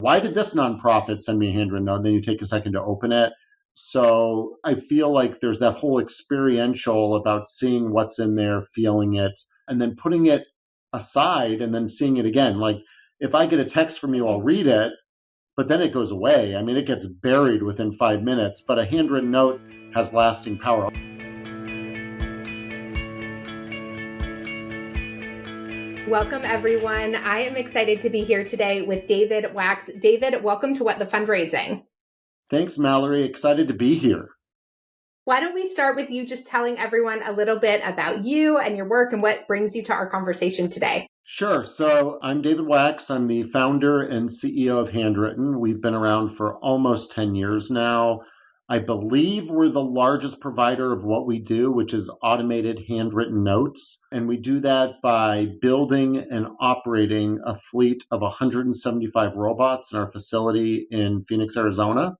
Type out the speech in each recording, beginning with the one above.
why did this nonprofit send me a handwritten note? And then you take a second to open it. So I feel like there's that whole experiential about seeing what's in there, feeling it, and then putting it aside and then seeing it again. Like if I get a text from you, I'll read it, but then it goes away. I mean, it gets buried within 5 minutes, but a handwritten note has lasting power. Welcome, everyone. I am excited to be here today with David Wachs. David, welcome to What the Fundraising. Thanks, Mallory. Excited to be here. Why don't we start with you just telling everyone a little bit about you and your work and what brings you to our conversation today? Sure. So I'm David Wachs. I'm the founder and CEO of Handwrytten. We've been around for almost 10 years now. I believe we're the largest provider of what we do, which is automated handwritten notes. And we do that by building and operating a fleet of 175 robots in our facility in Phoenix, Arizona.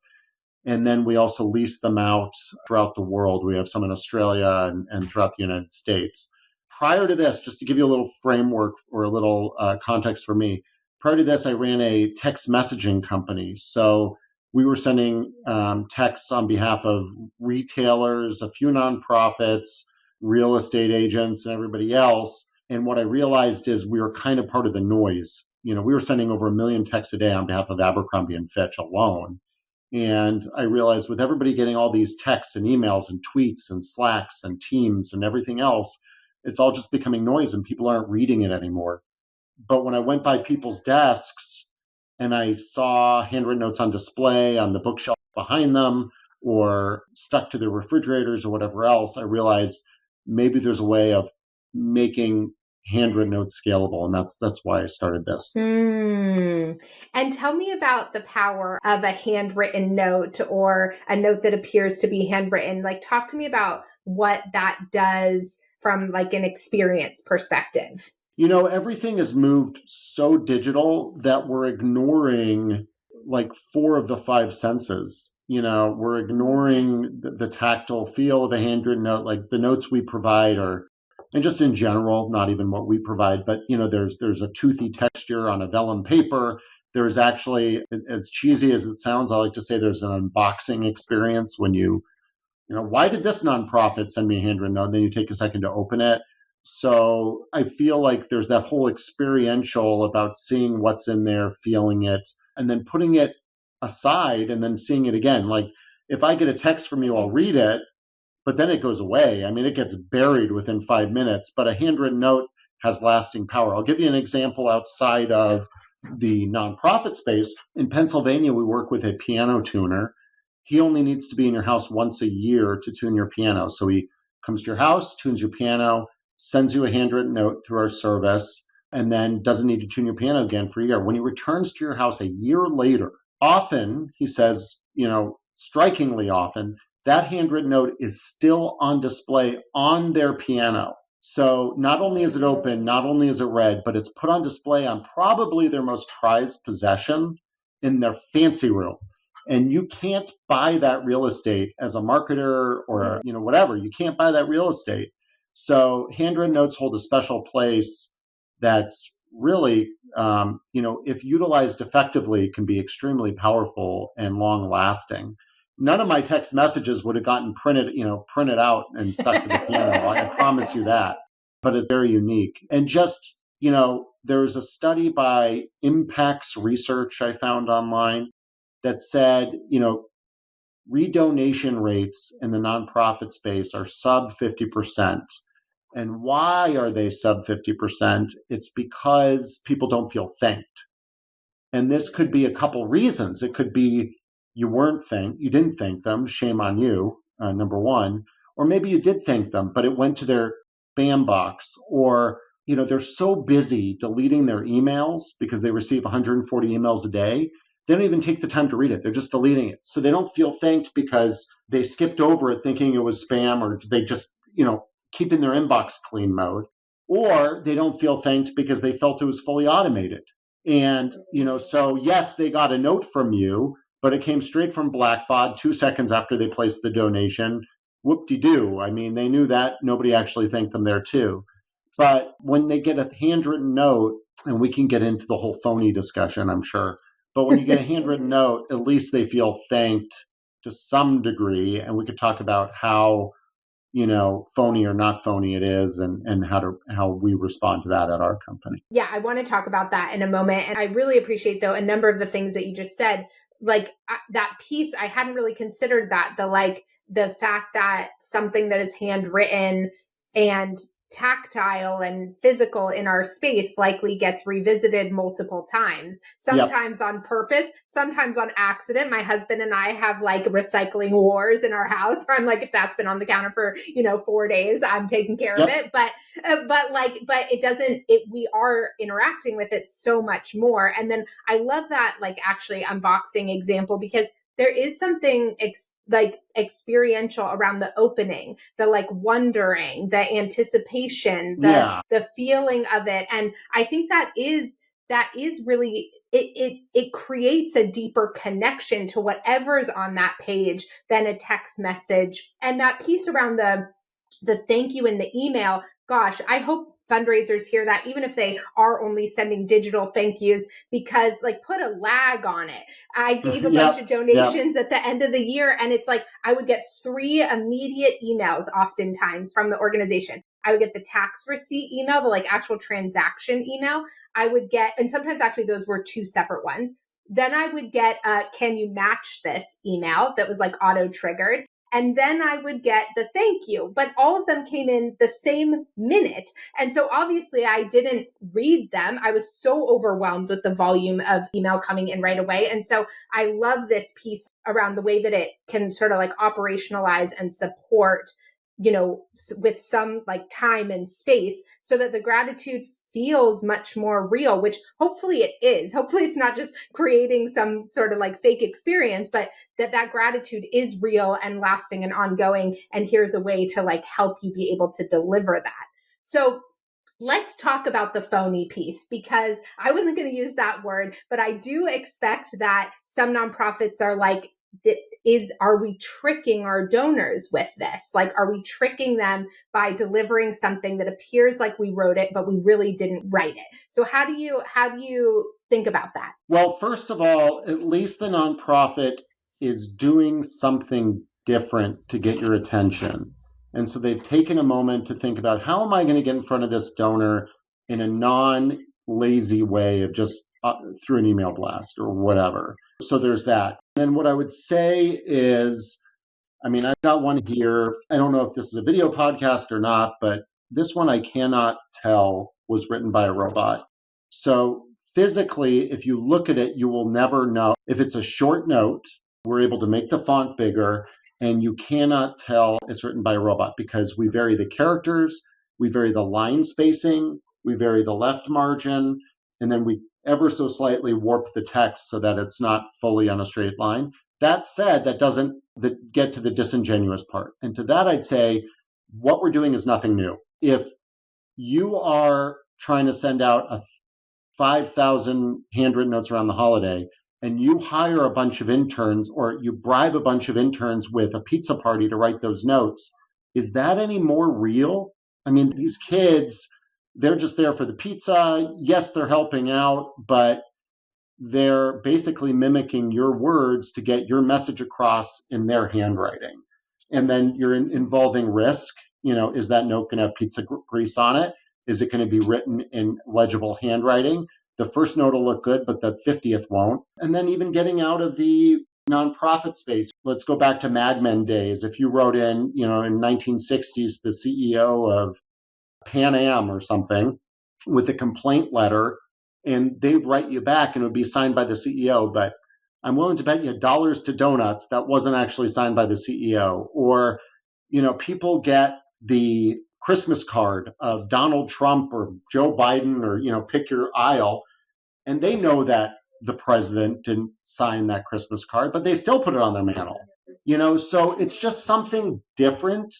And then we also lease them out throughout the world. We have some in Australia and throughout the United States. Prior to this, just to give you a little framework or a little context for me, prior to this, I ran a text messaging company. So we were sending texts on behalf of retailers, a few nonprofits, real estate agents, and everybody else. And what I realized is we were kind of part of the noise. We were sending over 1 million texts a day on behalf of Abercrombie and Fitch alone. And I realized with everybody getting all these texts and emails and tweets and Slacks and Teams and everything else, it's all just becoming noise and people aren't reading it anymore. But when I went by people's desks and I saw handwritten notes on display on the bookshelf behind them or stuck to their refrigerators or whatever else, I realized maybe there's a way of making handwritten notes scalable. And that's why I started this. And tell me about the power of a handwritten note or a note that appears to be handwritten. Like, talk to me about what that does from like an experience perspective. Everything has moved so digital that we're ignoring like 4 of the 5 senses. We're ignoring the tactile feel of a handwritten note, like the notes we provide are, and just in general, not even what we provide, but there's a toothy texture on a vellum paper. There's actually, as cheesy as it sounds, I like to say there's an unboxing experience when why did this nonprofit send me a handwritten note? And then you take a second to open it. So I feel like there's that whole experiential about seeing what's in there, feeling it, and then putting it aside and then seeing it again. Like if I get a text from you, I'll read it, but then it goes away. I mean, it gets buried within 5 minutes, but a handwritten note has lasting power. I'll give you an example outside of the nonprofit space. In Pennsylvania, we work with a piano tuner. He only needs to be in your house once a year to tune your piano. So he comes to your house, tunes your piano, sends you a handwritten note through our service, and then doesn't need to tune your piano again for a year. When he returns to your house a year later, often, he says, strikingly often, that handwritten note is still on display on their piano. So not only is it open, not only is it read, but it's put on display on probably their most prized possession in their fancy room. And you can't buy that real estate as a marketer or, whatever. You can't buy that real estate. So handwritten notes hold a special place that's really, if utilized effectively, can be extremely powerful and long lasting. None of my text messages would have gotten printed out and stuck to the piano. I promise you that. But it's very unique. And just, there's a study by Impacts Research I found online that said, redonation rates in the nonprofit space are sub 50%. And why are they sub 50%? It's because people don't feel thanked. And this could be a couple reasons. It could be you didn't thank them, shame on you, number one. Or maybe you did thank them, but it went to their spam box. Or, they're so busy deleting their emails because they receive 140 emails a day. They don't even take the time to read it. They're just deleting it. So they don't feel thanked because they skipped over it thinking it was spam, or they just, keep in their inbox clean mode. Or they don't feel thanked because they felt it was fully automated. And, so yes, they got a note from you, but it came straight from Blackbaud 2 seconds after they placed the donation. Whoop-de-doo. I mean, they knew that. Nobody actually thanked them there too. But when they get a handwritten note, and we can get into the whole phony discussion, I'm sure, But when you get a handwritten note, at least they feel thanked to some degree. And we could talk about how, phony or not phony it is, and how we respond to that at our company. Yeah, I want to talk about that in a moment. And I really appreciate, though, a number of the things that you just said. Like that piece, I hadn't really considered that. The fact that something that is handwritten and tactile and physical in our space likely gets revisited multiple times, sometimes on purpose, sometimes on accident. My husband and I have like recycling wars in our house where I'm like, if that's been on the counter for 4 days, I'm taking care of it. But it doesn't, we are interacting with it so much more. And then I love that, like, actually unboxing example, because there is something experiential around the opening, the like wondering, the anticipation, the feeling of it. And I think that is really, it creates a deeper connection to whatever's on that page than a text message. And that piece around the thank you in the email, gosh, I hope fundraisers hear that, even if they are only sending digital thank yous, because like put a lag on it. I gave a bunch of donations at the end of the year, and it's like I would get 3 immediate emails oftentimes from the organization. I would get the tax receipt email, the like actual transaction email. I would get, and sometimes actually those were 2 separate ones. Then I would get can you match this email that was like auto triggered. And then I would get the thank you, but all of them came in the same minute. And so obviously I didn't read them. I was so overwhelmed with the volume of email coming in right away. And so I love this piece around the way that it can sort of like operationalize and support, with some like time and space, so that the gratitude feels much more real, which hopefully it is. Hopefully it's not just creating some sort of like fake experience, but that gratitude is real and lasting and ongoing. And here's a way to like help you be able to deliver that. So let's talk about the phony piece, because I wasn't going to use that word, but I do expect that some nonprofits are like, are we tricking our donors with this? Like, are we tricking them by delivering something that appears like we wrote it, but we really didn't write it? So how do you think about that? Well, first of all, at least the nonprofit is doing something different to get your attention. And so they've taken a moment to think about, how am I going to get in front of this donor in a non-lazy way of just through an email blast or whatever. So there's that. And what I would say is, I've got one here. I don't know if this is a video podcast or not, but this one I cannot tell was written by a robot. So physically, if you look at it, you will never know. If it's a short note, we're able to make the font bigger, and you cannot tell it's written by a robot because we vary the characters, we vary the line spacing, we vary the left margin, and then we ever so slightly warp the text so that it's not fully on a straight line. That said, that doesn't get to the disingenuous part. And to that, I'd say what we're doing is nothing new. If you are trying to send out 5,000 handwritten notes around the holiday, and you hire a bunch of interns, or you bribe a bunch of interns with a pizza party to write those notes, is that any more real? These kids, they're just there for the pizza. Yes, they're helping out, but they're basically mimicking your words to get your message across in their handwriting. And then you're involving risk. Is that note going to have pizza grease on it? Is it going to be written in legible handwriting? The first note will look good, but the 50th won't. And then even getting out of the nonprofit space. Let's go back to Mad Men days. If you wrote in 1960s, the CEO of Pan Am or something with a complaint letter, and they'd write you back and it would be signed by the CEO, but I'm willing to bet you dollars to donuts that wasn't actually signed by the CEO. Or, people get the Christmas card of Donald Trump or Joe Biden or, pick your aisle, and they know that the president didn't sign that Christmas card, but they still put it on their mantle. So it's just something different,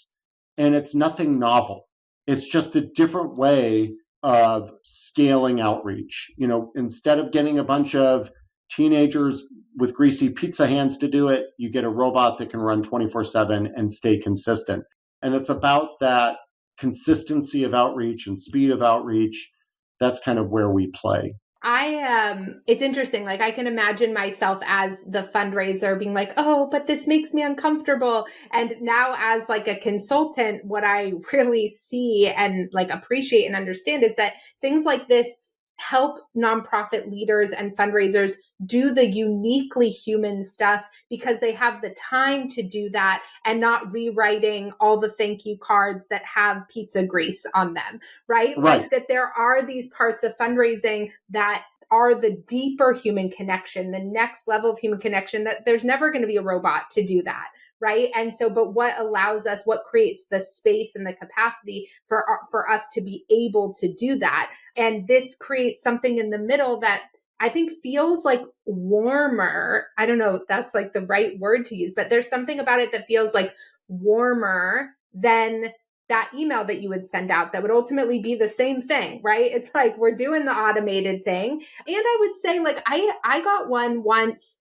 and it's nothing novel. It's just a different way of scaling outreach. Instead of getting a bunch of teenagers with greasy pizza hands to do it, you get a robot that can run 24/7 and stay consistent. And it's about that consistency of outreach and speed of outreach. That's kind of where we play. It's interesting. Like I can imagine myself as the fundraiser being like, oh, but this makes me uncomfortable. And now as like a consultant, what I really see and like appreciate and understand is that things like this help nonprofit leaders and fundraisers do the uniquely human stuff because they have the time to do that and not rewriting all the thank you cards that have pizza grease on them, right? Right. Like that there are these parts of fundraising that are the deeper human connection, the next level of human connection, that there's never going to be a robot to do that. Right. And so, but what allows us, what creates the space and the capacity for us to be able to do that. And this creates something in the middle that I think feels like warmer. I don't know if that's like the right word to use, but there's something about it that feels like warmer than that email that you would send out that would ultimately be the same thing, right? It's like we're doing the automated thing. And I would say like I got one once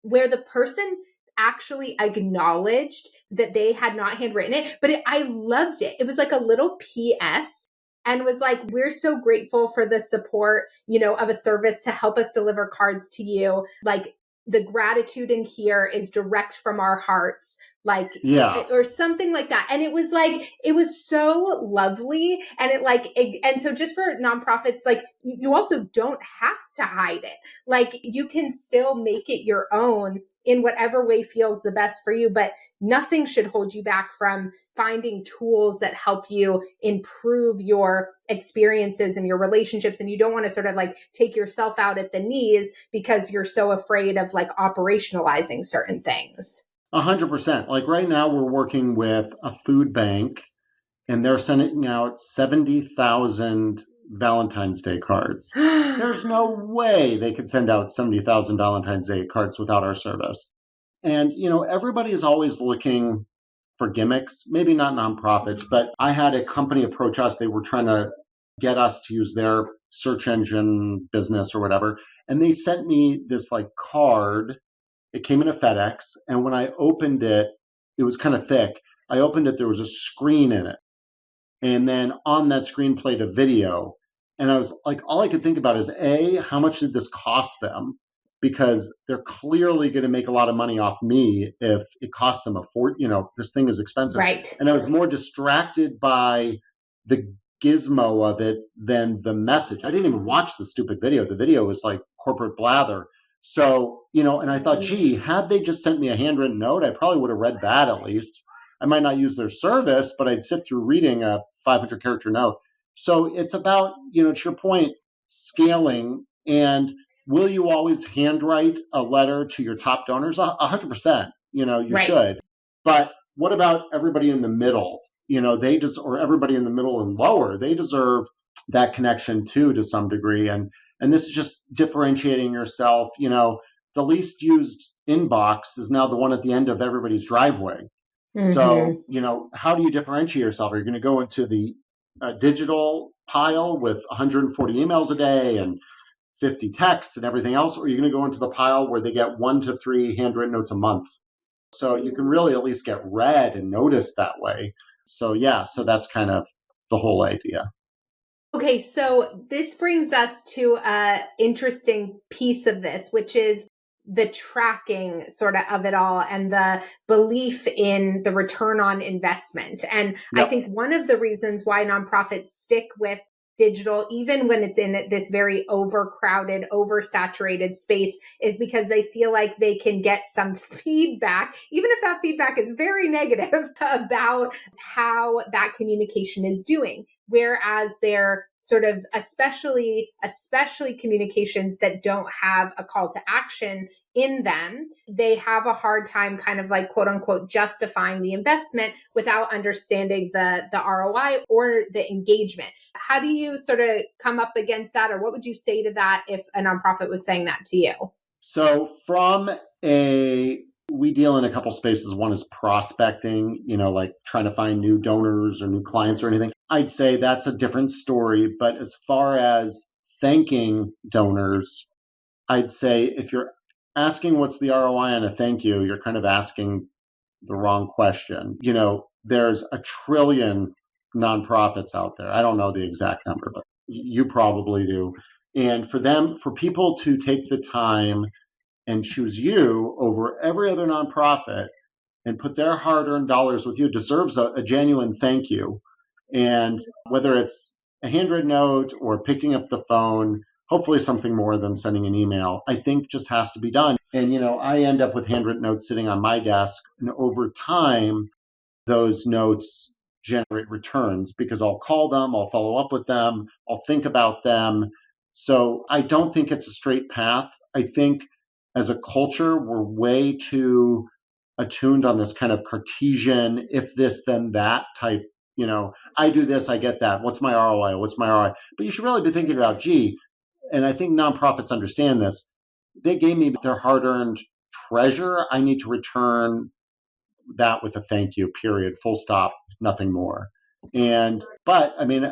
where the person actually acknowledged that they had not handwritten it, but I loved it. It was like a little PS and was like, we're so grateful for the support, of a service to help us deliver cards to you. Like the gratitude in here is direct from our hearts, like, Yeah. or something like that. And it was like, it was so lovely. And and so just for nonprofits, like you also don't have to hide it. Like you can still make it your own in whatever way feels the best for you, but nothing should hold you back from finding tools that help you improve your experiences and your relationships. And you don't want to sort of like take yourself out at the knees because you're so afraid of like operationalizing certain things. 100%. Like right now, we're working with a food bank and they're sending out 70,000 Valentine's Day cards. There's no way they could send out 70,000 Valentine's Day cards without our service. And, everybody is always looking for gimmicks, maybe not nonprofits, but I had a company approach us. They were trying to get us to use their search engine business or whatever. And they sent me this like card. It came in a FedEx. And when I opened it, it was kind of thick. I opened it, there was a screen in it. And then on that screen played a video. And I was like, all I could think about is A, how much did this cost them? Because they're clearly going to make a lot of money off me if it costs them this thing is expensive. Right. And I was more distracted by the gizmo of it than the message. I didn't even watch the stupid video. The video was like corporate blather. So, and I thought, gee, had they just sent me a handwritten note, I probably would have read that at least. I might not use their service, but I'd sit through reading a 500 character note. So it's about, to your point, scaling. And will you always handwrite a letter to your top donors? 100%. You Right. should. But what about everybody in the middle? Or everybody in the middle and lower, they deserve that connection too, to some degree. And this is just differentiating yourself. The least used inbox is now the one at the end of everybody's driveway. So, how do you differentiate yourself? Are you going to go into the digital pile with 140 emails a day and 50 texts and everything else? Or are you going to go into the pile where they get 1 to 3 handwritten notes a month? So you can really at least get read and noticed that way. So, so that's kind of the whole idea. Okay, so this brings us to an interesting piece of this, which is the tracking sort of it all and the belief in the return on investment. And Yep. I think one of the reasons why nonprofits stick with digital, even when it's in this very overcrowded, oversaturated space, is because they feel like they can get some feedback, even if that feedback is very negative, about how that communication is doing. Whereas they're sort of, especially communications that don't have a call to action in them, they have a hard time kind of like quote unquote justifying the investment without understanding the ROI or the engagement. How do you sort of come up against that, or what would you say to that if a nonprofit was saying that to you? So we deal in a couple spaces. One is prospecting, like trying to find new donors or new clients or anything. I'd say that's a different story. But as far as thanking donors, I'd say if you're asking what's the ROI on a thank you, you're kind of asking the wrong question. There's a trillion nonprofits out there. I don't know the exact number, but you probably do. And for people to take the time and choose you over every other nonprofit and put their hard-earned dollars with you deserves a genuine thank you. And whether it's a handwritten note or picking up the phone, hopefully something more than sending an email, I think just has to be done. And, I end up with handwritten notes sitting on my desk. And over time, those notes generate returns because I'll call them, I'll follow up with them, I'll think about them. So I don't think it's a straight path. I think as a culture, we're way too attuned on this kind of Cartesian, if this, then that type. I do this, I get that. What's my ROI? What's my ROI? But you should really be thinking about, and I think nonprofits understand this. They gave me their hard-earned treasure. I need to return that with a thank you, period, full stop, nothing more. But I mean,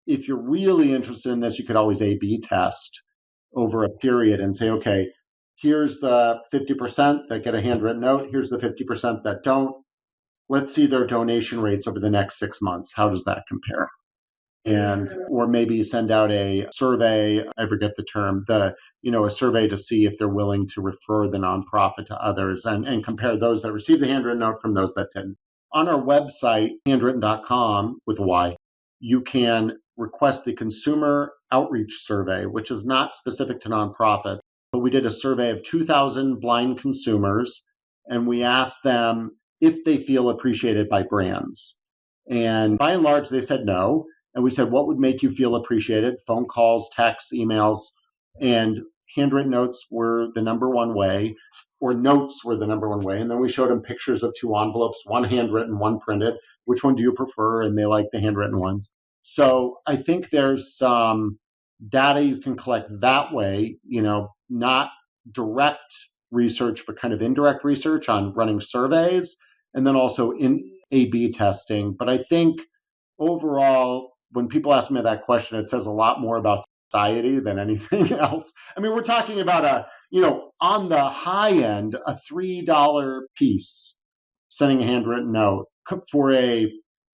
if you're really interested in this, you could always A/B test over a period and say, okay, here's the 50% that get a handwritten note. Here's the 50% that don't. Let's see their donation rates over the next 6 months. How does that compare? Or maybe send out a survey, I forget the term, a survey to see if they're willing to refer the nonprofit to others and compare those that received the handwritten note from those that didn't. On our website, handwritten.com with a Y, you can request the consumer outreach survey, which is not specific to nonprofit, but we did a survey of 2,000 blind consumers, and we asked them if they feel appreciated by brands. And by and large, they said no. And we said, what would make you feel appreciated? Phone calls, texts, emails, and handwritten notes were the number one way, or notes were the number one way. And then we showed them pictures of 2 envelopes, one handwritten, one printed. Which one do you prefer? And they like the handwritten ones. So I think there's some data you can collect that way, not direct research, but kind of indirect research on running surveys, and then also in A/B testing. But I think overall, when people ask me that question, it says a lot more about society than anything else. I mean, we're talking about on the high end, a $3 piece, sending a handwritten note for a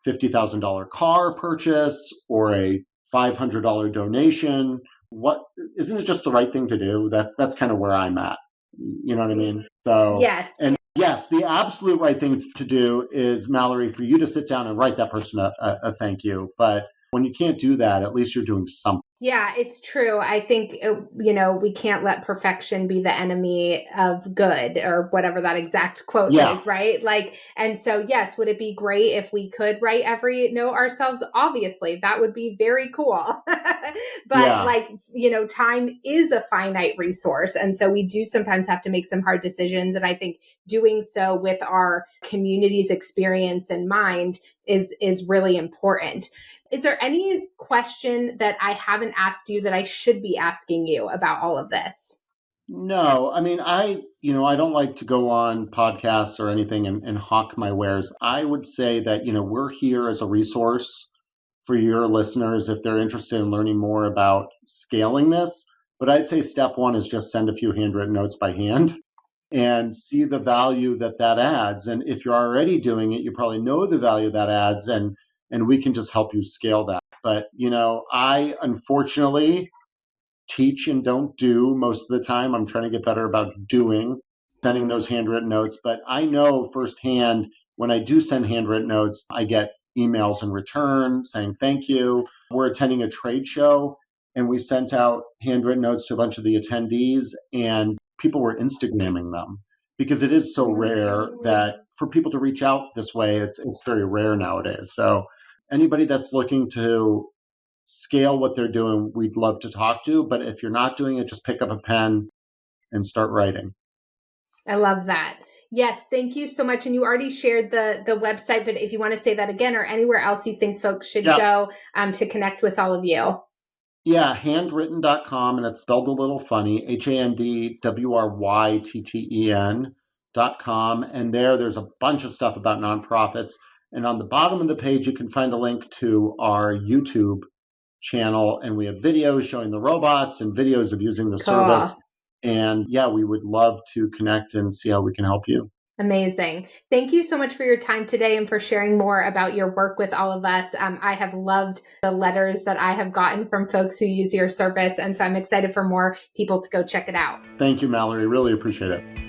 $50,000 car purchase or a $500 donation. What isn't it just the right thing to do? That's kind of where I'm at. You know what I mean? So yes. And yes, the absolute right thing to do is, Mallory, for you to sit down and write that person a thank you. But when you can't do that, at least you're doing something. Yeah, it's true. I think, we can't let perfection be the enemy of good, or whatever that exact quote is, right? And so, yes, would it be great if we could write every note ourselves? Obviously, that would be very cool. But time is a finite resource. And so we do sometimes have to make some hard decisions. And I think doing so with our community's experience in mind is really important. Is there any question that I haven't asked you that I should be asking you about all of this? No, I mean, I don't like to go on podcasts or anything and hawk my wares. I would say that, we're here as a resource for your listeners if they're interested in learning more about scaling this. But I'd say step one is just send a few handwritten notes by hand and see the value that adds. And if you're already doing it, you probably know the value that adds, and we can just help you scale that. But, I unfortunately teach and don't do most of the time. I'm trying to get better about sending those handwritten notes. But I know firsthand when I do send handwritten notes, I get emails in return saying thank you. We're attending a trade show and we sent out handwritten notes to a bunch of the attendees, and people were Instagramming them because it is so rare that for people to reach out this way, it's very rare nowadays. So anybody that's looking to scale what they're doing, we'd love to talk to. But if you're not doing it, just pick up a pen and start writing. I love that. Yes, thank you so much. And you already shared the website, but if you want to say that again, or anywhere else you think folks should go to connect with all of you. Yeah, handwritten.com, and it's spelled a little funny, handwrytten.com. And there's a bunch of stuff about nonprofits. And on the bottom of the page, you can find a link to our YouTube channel, and we have videos showing the robots and videos of using the service. And yeah, we would love to connect and see how we can help you. Amazing. Thank you so much for your time today and for sharing more about your work with all of us. I have loved the letters that I have gotten from folks who use your service. And so I'm excited for more people to go check it out. Thank you, Mallory. Really appreciate it.